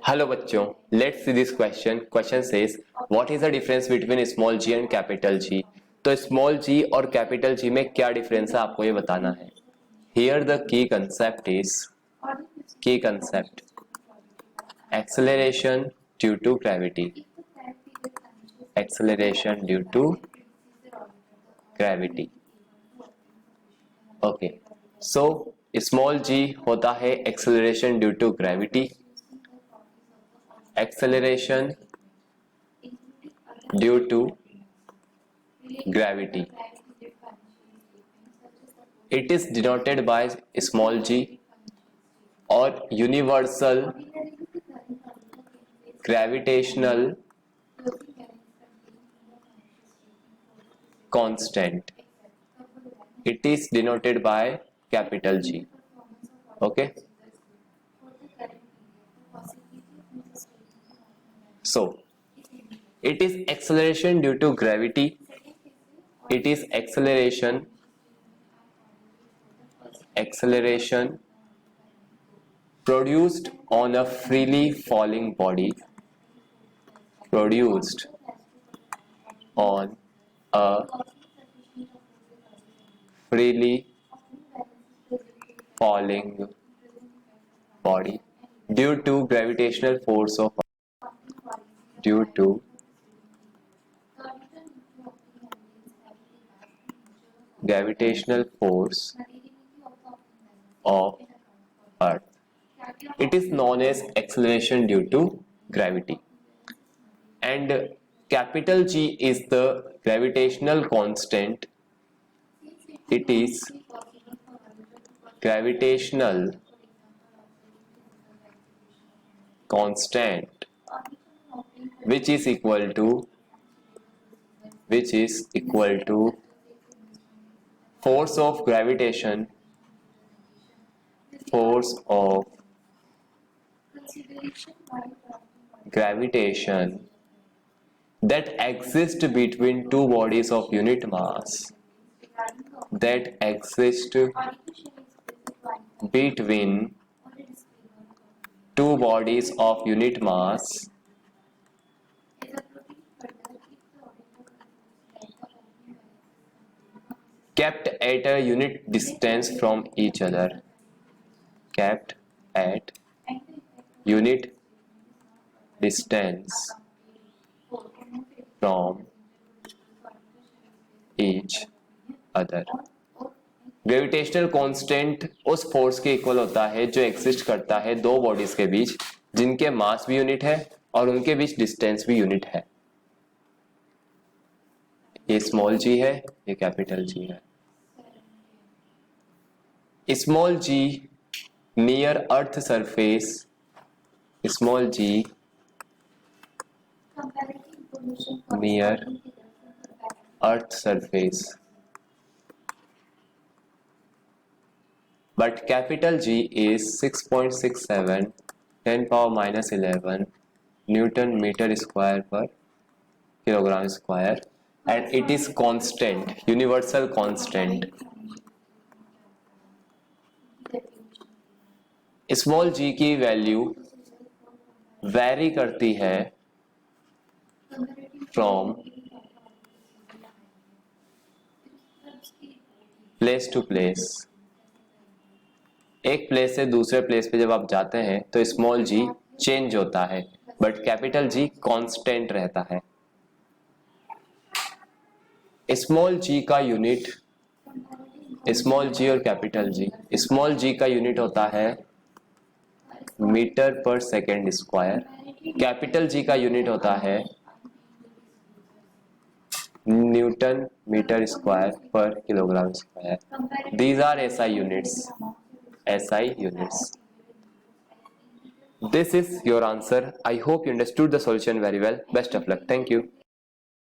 Hello बच्चों, let's see this question. Question says what is the difference between small G and capital G. तो small जी और capital G में क्या difference है आपको ये बताना है. Here the key concept acceleration due to gravity. Acceleration due to gravity. Okay, so small g होता है acceleration due to gravity. Acceleration due to gravity. It is denoted by small g or universal gravitational constant. It is denoted by capital G. Okay. So, it is acceleration due to gravity. It is acceleration produced on a freely falling body. Produced on a freely falling body due to gravitational force of Earth. It is known as acceleration due to gravity. And capital G is the gravitational constant. It is gravitational constant which is equal to force of gravitation that exists between two bodies of unit mass. Kept at a unit distance from each other. Kept at unit distance from each other. Gravitational constant उस force के equal होता है जो exist करता है दो bodies के बीच जिनके मास भी यूनिट है और उनके बीच डिस्टेंस भी यूनिट है. ये स्मॉल जी है, ये कैपिटल जी है. Small G near earth surface. Small G near earth surface. But capital G is 6.67 10 power minus 11 Newton meter square per kilogram square, and it is constant, universal constant. Small g की value vary करती है from place to place. एक place से दूसरे place पे जब आप जाते हैं तो स्मॉल जी चेंज होता है बट कैपिटल जी कांस्टेंट रहता है. स्मॉल जी का यूनिट, स्मॉल जी और कैपिटल जी, स्मॉल जी का यूनिट होता है मीटर पर सेकेंड स्क्वायर. कैपिटल जी का यूनिट होता है न्यूटन मीटर स्क्वायर पर kilogram square. These are SI units. This is your answer. I hope you understood the solution very well. Best of luck. Thank you.